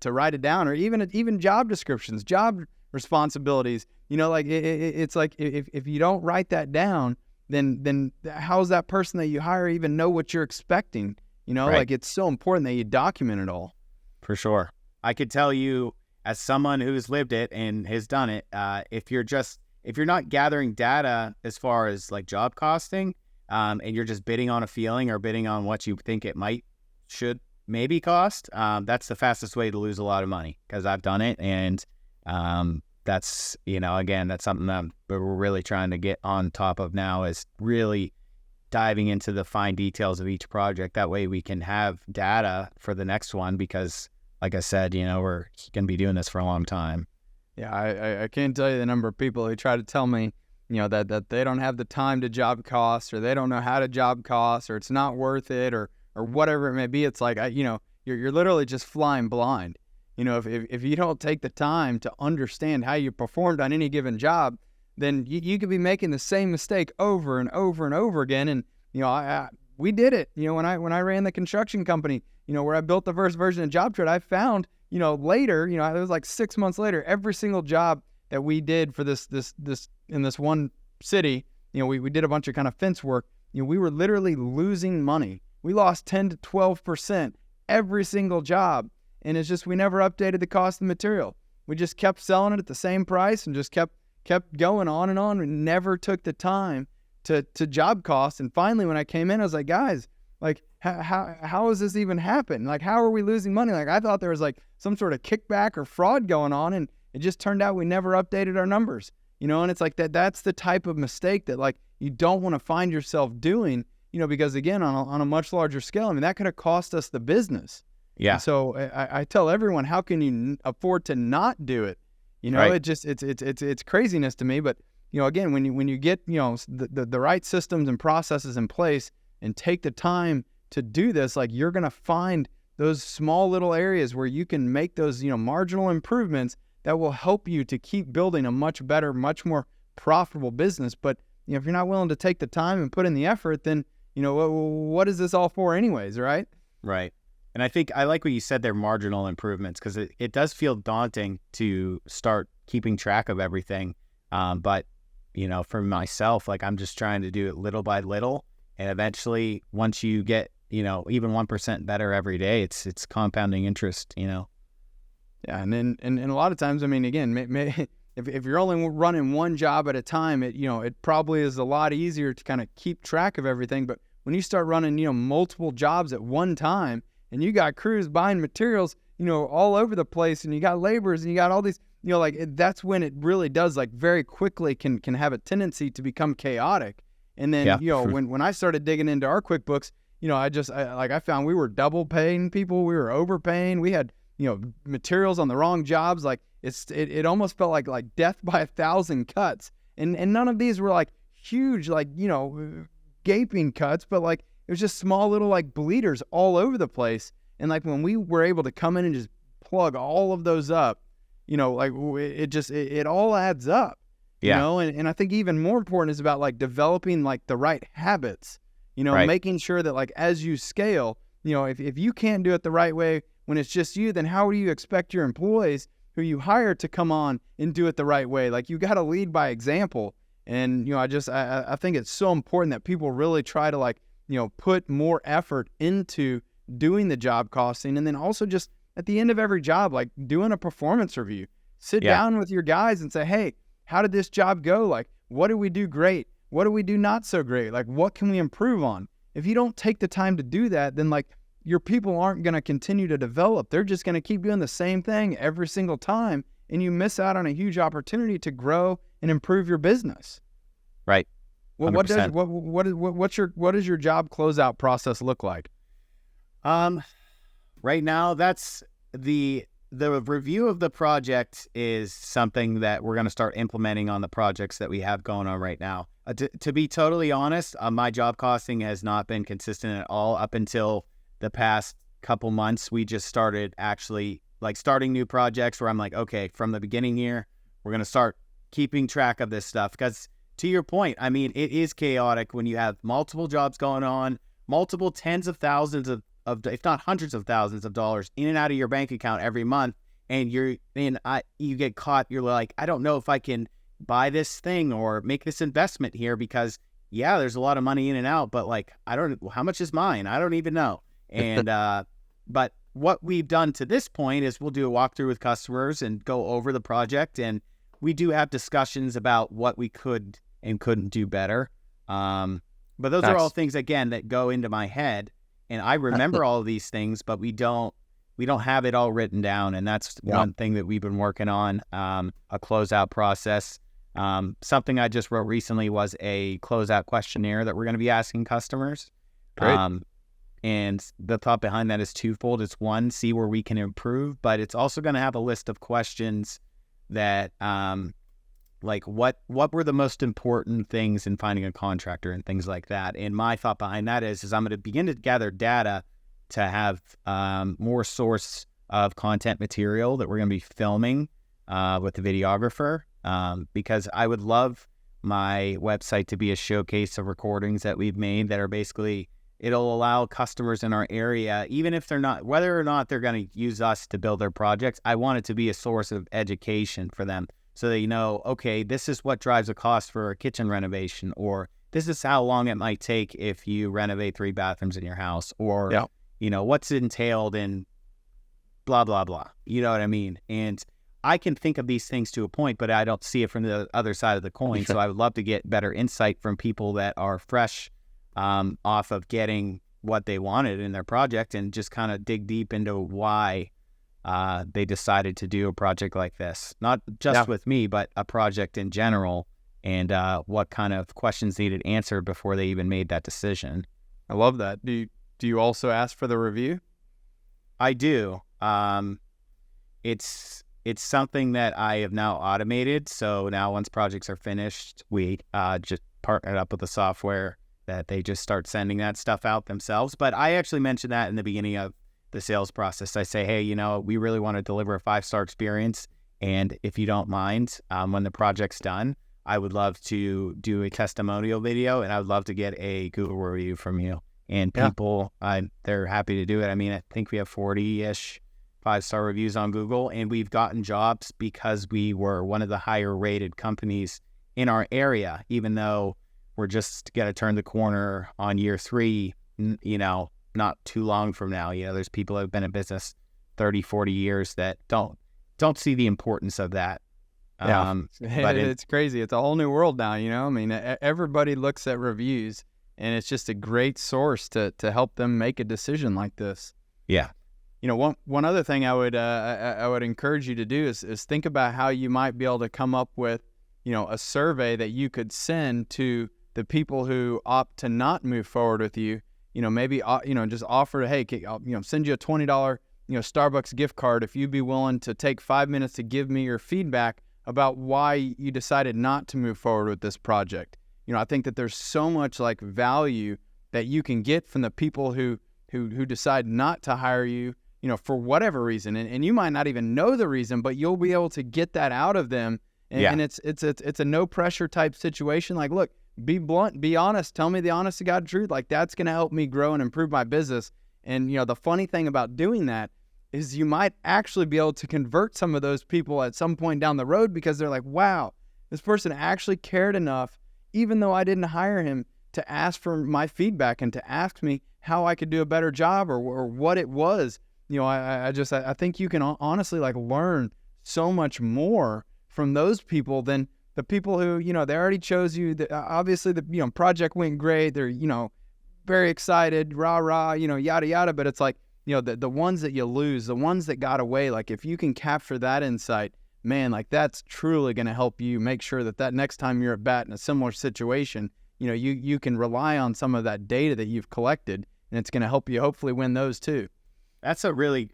write it down, or even job descriptions, job responsibilities. It's like if you don't write that down, then how's that person that you hire even know what you're expecting? Right. Like, it's so important that you document it all. For sure. I could tell you, as someone who's lived it and has done it, if you're not gathering data as far as like job costing, and you're just bidding on a feeling or bidding on what you think it should maybe cost, that's the fastest way to lose a lot of money, because I've done it. And that's, again, that's something that we're really trying to get on top of now, is really diving into the fine details of each project. That way we can have data for the next one, because like I said, we're going to be doing this for a long time. Yeah, I can't tell you the number of people who try to tell me, that they don't have the time to job cost, or they don't know how to job cost, or it's not worth it, or whatever it may be. It's like, you're literally just flying blind. If you don't take the time to understand how you performed on any given job, then you could be making the same mistake over and over and over again. And, we did it. When I ran the construction company, where I built the first version of JobTread, I found, later, it was like 6 months later, every single job that we did for this in this one city, we did a bunch of kind of fence work. We were literally losing money. We lost 10 to 12% every single job. And it's just, we never updated the cost of the material. We just kept selling it at the same price and just kept going on and on. We never took the time to job cost. And finally, when I came in, I was like, guys, like, how has this even happened? Like, how are we losing money? Like, I thought there was like some sort of kickback or fraud going on, and it just turned out we never updated our numbers, and it's like that's the type of mistake that, like, you don't want to find yourself doing, because again, on a much larger scale, I mean, that could have cost us the business. Yeah. And so I tell everyone, how can you afford to not do it? Right. It just, it's craziness to me. But, again, when you get, the right systems and processes in place and take the time to do this, like, you're going to find those small little areas where you can make those, marginal improvements that will help you to keep building a much better, much more profitable business. But, if you're not willing to take the time and put in the effort, then, what is this all for anyways, right? Right. And I think I like what you said there, marginal improvements, because it does feel daunting to start keeping track of everything. But, for myself, like, I'm just trying to do it little by little. And eventually, once you get, even 1% better every day, it's compounding interest, Yeah. And a lot of times, I mean, again, if you're only running one job at a time, it probably is a lot easier to kind of keep track of everything. But when you start running, multiple jobs at one time, and you got crews buying materials, all over the place, and you got laborers, and you got all these, that's when it really does, like, very quickly can have a tendency to become chaotic. And then, when I started digging into our QuickBooks, I found we were double paying people, we were overpaying, we had, materials on the wrong jobs. Like, it almost felt like death by 1,000 cuts. And none of these were like huge, like, gaping cuts, but like, it was just small little like bleeders all over the place. And like, when we were able to come in and just plug all of those up, like, it all adds up, and I think even more important is about like developing like the right habits, Right. making sure that, like, as you scale, if you can't do it the right way when it's just you, then how do you expect your employees who you hire to come on and do it the right way? Like, you got to lead by example. And, I think it's so important that people really try to, like, put more effort into doing the job costing. And then also, just at the end of every job, like, doing a performance review, sit down with your guys and say, hey, how did this job go? Like, what did we do great? What do we do not so great? Like, what can we improve on? If you don't take the time to do that, then, like, your people aren't going to continue to develop. They're just going to keep doing the same thing every single time. And you miss out on a huge opportunity to grow and improve your business. Right. Well, what does your job closeout process look like? Right now, that's the the review of the project is something that we're going to start implementing on the projects that we have going on right now. To be totally honest, my job costing has not been consistent at all up until the past couple months. We just started actually like starting new projects where I'm like, okay, from the beginning here, we're going to start keeping track of this stuff. Because to your point, I mean, it is chaotic when you have multiple jobs going on, multiple tens of thousands of if not hundreds of thousands of dollars in and out of your bank account every month, and you get caught. You're like, I don't know if I can buy this thing or make this investment here because yeah, there's a lot of money in and out, but like, I don't, how much is mine? I don't even know. And but what we've done to this point is we'll do a walkthrough with customers and go over the project, and we do have discussions about what we could and couldn't do better. But those are all things again that go into my head. And I remember all of these things, but we don't have it all written down. And that's one thing that we've been working on, a closeout process. Something I just wrote recently was a closeout questionnaire that we're going to be asking customers. Great. And the thought behind that is twofold. It's one, see where we can improve, but it's also going to have a list of questions that, like what were the most important things in finding a contractor and things like that. And my thought behind that is I'm going to begin to gather data to have more source of content material that we're going to be filming with the videographer, because I would love my website to be a showcase of recordings that we've made that are basically, it'll allow customers in our area, even if they're not, whether or not they're going to use us to build their projects, I want it to be a source of education for them. So that you know, okay, this is what drives a cost for a kitchen renovation, or this is how long it might take if you renovate 3 bathrooms in your house, or, you know, what's entailed in blah, blah, blah. You know what I mean? And I can think of these things to a point, but I don't see it from the other side of the coin. So I would love to get better insight from people that are fresh off of getting what they wanted in their project, and just kind of dig deep into why they decided to do a project like this, not just with me, but a project in general, and what kind of questions needed answered before they even made that decision. I love that. Do you also ask for the review? I do. It's something that I have now automated. So now once projects are finished, we just partnered up with the software that they just start sending that stuff out themselves. But I actually mentioned that in the beginning of the sales process. I say, hey, you know, we really want to deliver a 5-star experience. And if you don't mind, when the project's done, I would love to do a testimonial video, and I would love to get a Google review from you. And people, they're happy to do it. I mean, I think we have 40-ish 5-star reviews on Google, and we've gotten jobs because we were one of the higher rated companies in our area, even though we're just going to turn the corner on year 3, you know, not too long from now. You know, there's people that have been in business 30, 40 years that don't see the importance of that. But it's crazy. It's a whole new world now, you know? I mean, everybody looks at reviews, and it's just a great source to help them make a decision like this. Yeah. You know, one other thing I would encourage you to do is think about how you might be able to come up with, you know, a survey that you could send to the people who opt to not move forward with you. You know, maybe, you know, just offer, hey, I'll, you know, send you a $20, you know, Starbucks gift card if you'd be willing to take 5 minutes to give me your feedback about why you decided not to move forward with this project. You know, I think that there's so much like value that you can get from the people who decide not to hire you, you know, for whatever reason. And you might not even know the reason, but you'll be able to get that out of them. And it's a no pressure type situation. Like, look, be blunt, be honest, tell me the honest to God truth. Like, that's going to help me grow and improve my business. And, you know, the funny thing about doing that is you might actually be able to convert some of those people at some point down the road, because they're like, wow, this person actually cared enough, even though I didn't hire him, to ask for my feedback and to ask me how I could do a better job, or what it was. You know, I think you can honestly like learn so much more from those people than the people who, you know, they already chose you. Obviously the, you know, project went great. They're, you know, very excited, rah, you know, yada, yada. But it's like, you know, the ones that you lose, the ones that got away, like if you can capture that insight, man, like that's truly going to help you make sure that next time you're at bat in a similar situation, you know, you can rely on some of that data that you've collected, and it's going to help you hopefully win those too. That's a really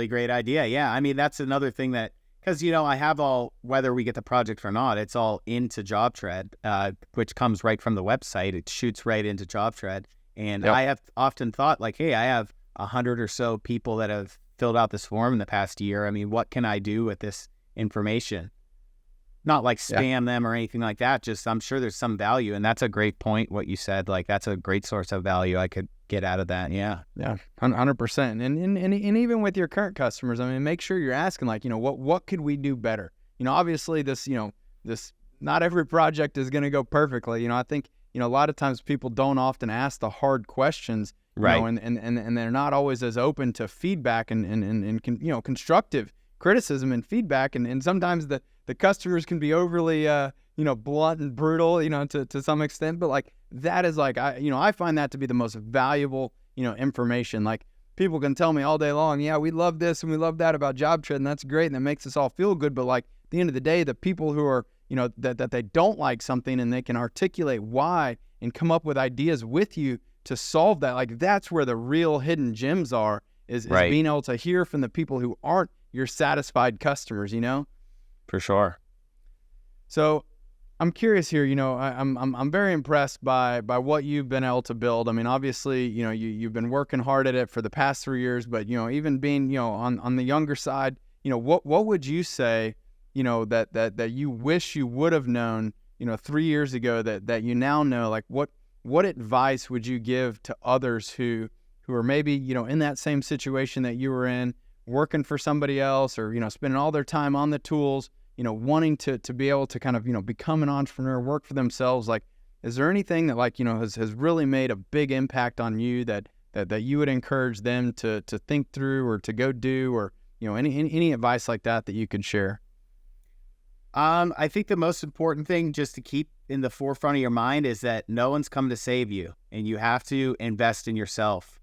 great idea. Yeah. I mean, that's another thing that, because, I have whether we get the project or not, it's all into JobTread, which comes right from the website. It shoots right into JobTread. And Yep. I have often thought like, hey, I have 100 or so people that have filled out this form in the past year. I mean, what can I do with this information? Not like Yeah. spam them or anything like that. Just, I'm sure there's some value. And that's a great point, what you said. Like, that's a great source of value I could get out of that. Yeah. Yeah, 100%. And even with your current customers, I mean, make sure you're asking like, what could we do better? Obviously this not every project is going to go perfectly. I think, a lot of times people don't often ask the hard questions, Right. and they're not always as open to feedback and constructive criticism and feedback. And sometimes the customers can be overly, blunt and brutal, to some extent, but like that is like, I find that to be the most valuable, information. Like people can tell me all day long, yeah, we love this and we love that about JobTread, and that's great. And that makes us all feel good. But like at the end of the day, the people who are, that they don't like something and they can articulate why and come up with ideas with you to solve that. Like that's where the real hidden gems are, is Right. being able to hear from the people who aren't your satisfied customers, For sure. So I'm curious here, I'm very impressed by what you've been able to build. I mean, obviously, you've been working hard at it for the past 3 years, but, even being, on the younger side, what would you say, that you wish you would have known, 3 years ago that you now know? Like what advice would you give to others who are maybe, in that same situation that you were in, working for somebody else, or, spending all their time on the tools, wanting to be able to kind of, become an entrepreneur, work for themselves? Like, is there anything that like, has really made a big impact on you that you would encourage them to think through or to go do, or, any advice like that you could share? I think the most important thing just to keep in the forefront of your mind is that no one's come to save you, and you have to invest in yourself.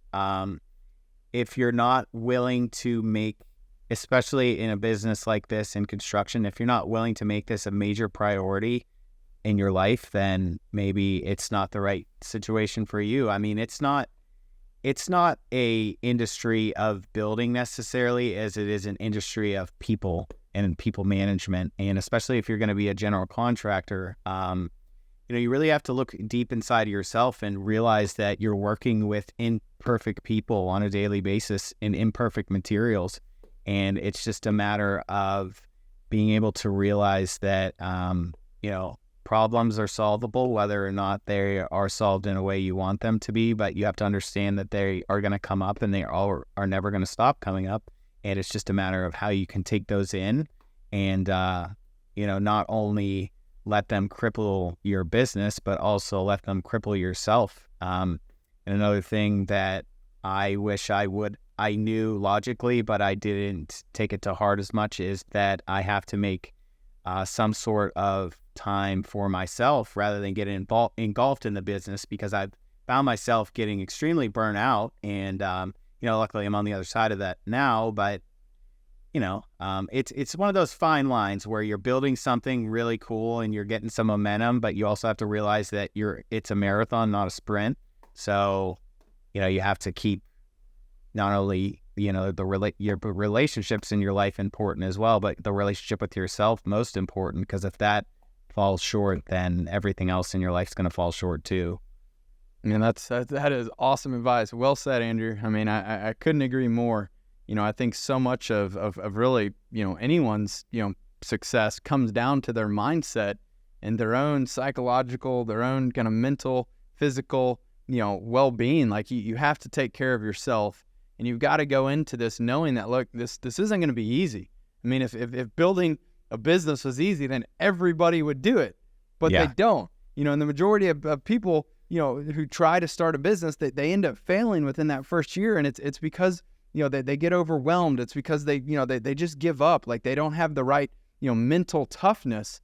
If you're not willing to make, especially in a business like this in construction, if you're not willing to make this a major priority in your life, then maybe it's not the right situation for you. I mean, it's not a industry of building necessarily, as it is an industry of people and people management. And especially if you're going to be a general contractor, you really have to look deep inside of yourself and realize that you're working with imperfect people on a daily basis in imperfect materials. And it's just a matter of being able to realize that, problems are solvable, whether or not they are solved in a way you want them to be. But you have to understand that they are going to come up, and they are never going to stop coming up. And it's just a matter of how you can take those in and, not only let them cripple your business, but also let them cripple yourself. And another thing that I wish I knew logically, but I didn't take it to heart as much, is that I have to make some sort of time for myself rather than getting engulfed in the business, because I've found myself getting extremely burnt out. And, luckily I'm on the other side of that now, but it's one of those fine lines where you're building something really cool and you're getting some momentum, but you also have to realize that it's a marathon, not a sprint. So, you have to keep not only, your relationships in your life important as well, but the relationship with yourself most important, because if that falls short, then everything else in your life is going to fall short too. And that is awesome advice. Well said, Andrew. I mean, I couldn't agree more. I think so much of really, anyone's, success comes down to their mindset and their own psychological, their own kind of mental, physical, well-being. Like you have to take care of yourself, and you've got to go into this knowing that, look, this isn't going to be easy. I mean, if building a business was easy, then everybody would do it, but Yeah. they don't. And the majority of people, who try to start a business, they end up failing within that first year, and it's because they get overwhelmed. It's because they just give up. Like they don't have the right mental toughness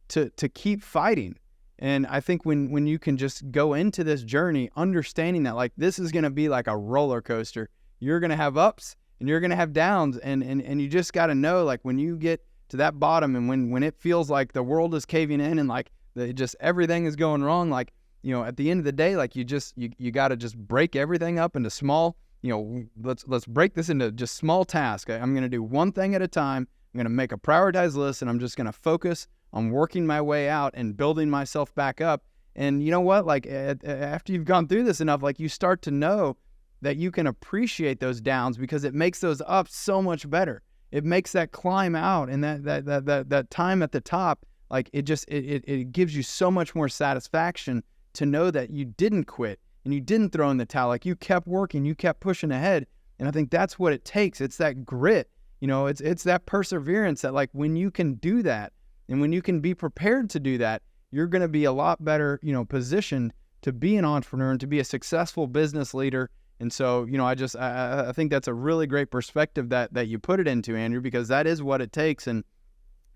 to keep fighting. And I think when you can just go into this journey understanding that like this is going to be like a roller coaster, you're going to have ups and you're going to have downs, and you just got to know, like when you get to that bottom, and when it feels like the world is caving in and like just everything is going wrong, like at the end of the day, like you got to just break everything up into small let's break this into just small tasks. I'm going to do one thing at a time. I'm going to make a prioritized list, and I'm just going to focus on working my way out and building myself back up. And you know what? Like after you've gone through this enough, like you start to know that you can appreciate those downs because it makes those ups so much better. It makes that climb out and that time at the top, like it gives you so much more satisfaction to know that you didn't quit and you didn't throw in the towel. Like you kept working, you kept pushing ahead. And I think that's what it takes. It's that grit, it's that perseverance that like when you can do that and when you can be prepared to do that, you're going to be a lot better, positioned to be an entrepreneur and to be a successful business leader. And so, I think that's a really great perspective that you put it into, Andrew, because that is what it takes. And,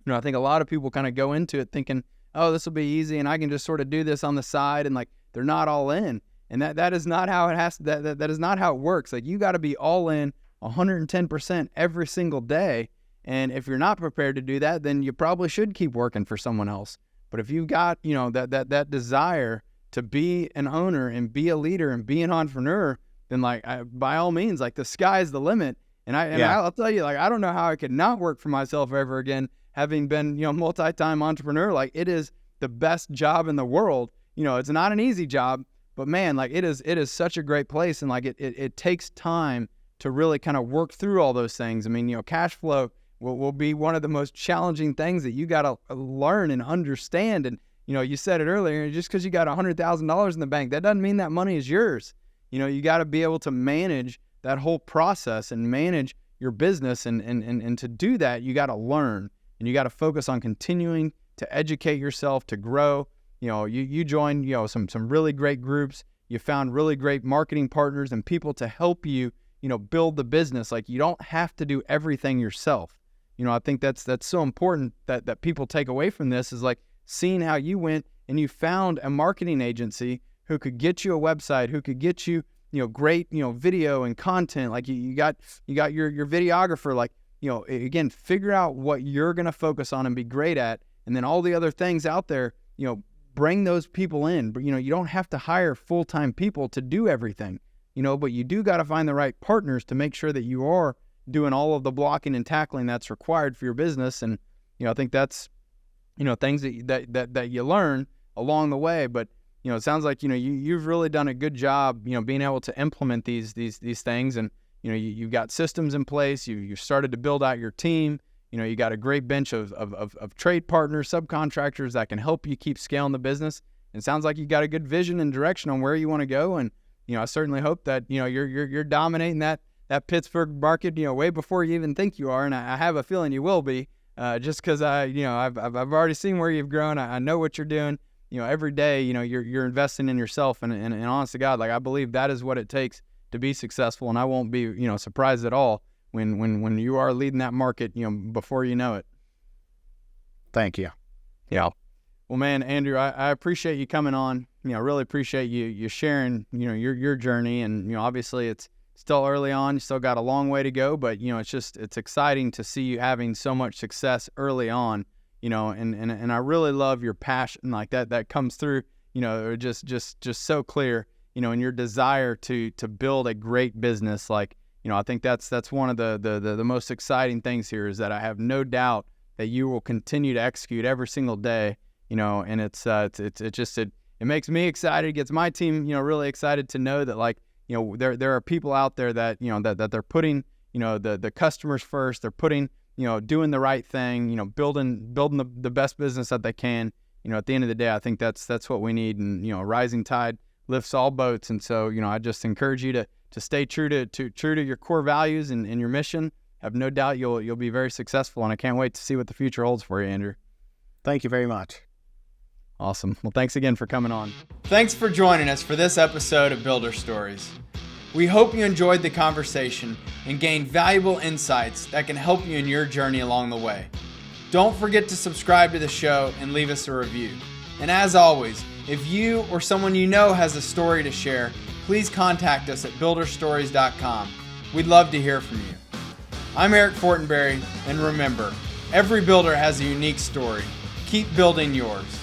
I think a lot of people kind of go into it thinking, oh, this will be easy and I can just sort of do this on the side, and like they're not all in. And that is not how it has to, that is not how it works. Like you got to be all in 110% every single day. And if you're not prepared to do that, then you probably should keep working for someone else. But if you've got, that desire to be an owner and be a leader and be an entrepreneur, then like by all means, like the sky's the limit. And I'll tell you, like I don't know how I could not work for myself ever again, having been multi-time entrepreneur. Like it is the best job in the world. It's not an easy job, but man, like it is such a great place, and like it takes time to really kind of work through all those things. I mean, cash flow will be one of the most challenging things that you got to learn and understand. And you said it earlier, just because you got $100,000 in the bank, that doesn't mean that money is yours. You got to be able to manage that whole process and manage your business. And to do that, you got to learn and you got to focus on continuing to educate yourself, to grow. You joined, some really great groups. You found really great marketing partners and people to help you, build the business. Like you don't have to do everything yourself. I think that's so important that people take away from this is like seeing how you went and you found a marketing agency who could get you a website, who could get you, great, video and content. Like you got your videographer, like, again, figure out what you're going to focus on and be great at. And then all the other things out there, bring those people in. But, you don't have to hire full-time people to do everything, but you do got to find the right partners to make sure that you are doing all of the blocking and tackling that's required for your business. And, I think that's, things that you learn along the way. But, it sounds like, you've really done a good job, being able to implement these things. And, you've got systems in place. You've started to build out your team. You got a great bench of trade partners, subcontractors that can help you keep scaling the business. And it sounds like you got a good vision and direction on where you want to go. And, I certainly hope that, you're dominating that Pittsburgh market, way before you even think you are. And I have a feeling you will be, just because I've already seen where you've grown. I know what you're doing. Every day, you're investing in yourself, and honest to God, like I believe that is what it takes to be successful. And I won't be, surprised at all when you are leading that market, before you know it. Thank you. Yeah. Well, man, Andrew, I appreciate you coming on. Really appreciate you sharing, your journey. And, obviously it's still early on. You still got a long way to go, but, it's exciting to see you having so much success early on, and I really love your passion like that comes through, just so clear, and your desire to build a great business. Like, I think that's one of the most exciting things here is that I have no doubt that you will continue to execute every single day, and it makes me excited. It gets my team, really excited to know that like, there are people out there that, that they're putting, the customers first. They're putting, doing the right thing, building the best business that they can. At the end of the day, I think that's what we need. And, a rising tide lifts all boats. And so, I just encourage you to stay true to your core values and your mission. I have no doubt you'll be very successful. And I can't wait to see what the future holds for you, Andrew. Thank you very much. Awesome. Well, thanks again for coming on. Thanks for joining us for this episode of Builder Stories. We hope you enjoyed the conversation and gained valuable insights that can help you in your journey along the way. Don't forget to subscribe to the show and leave us a review. And as always, if you or someone you know has a story to share, please contact us at builderstories.com. We'd love to hear from you. I'm Eric Fortenberry, and remember, every builder has a unique story. Keep building yours.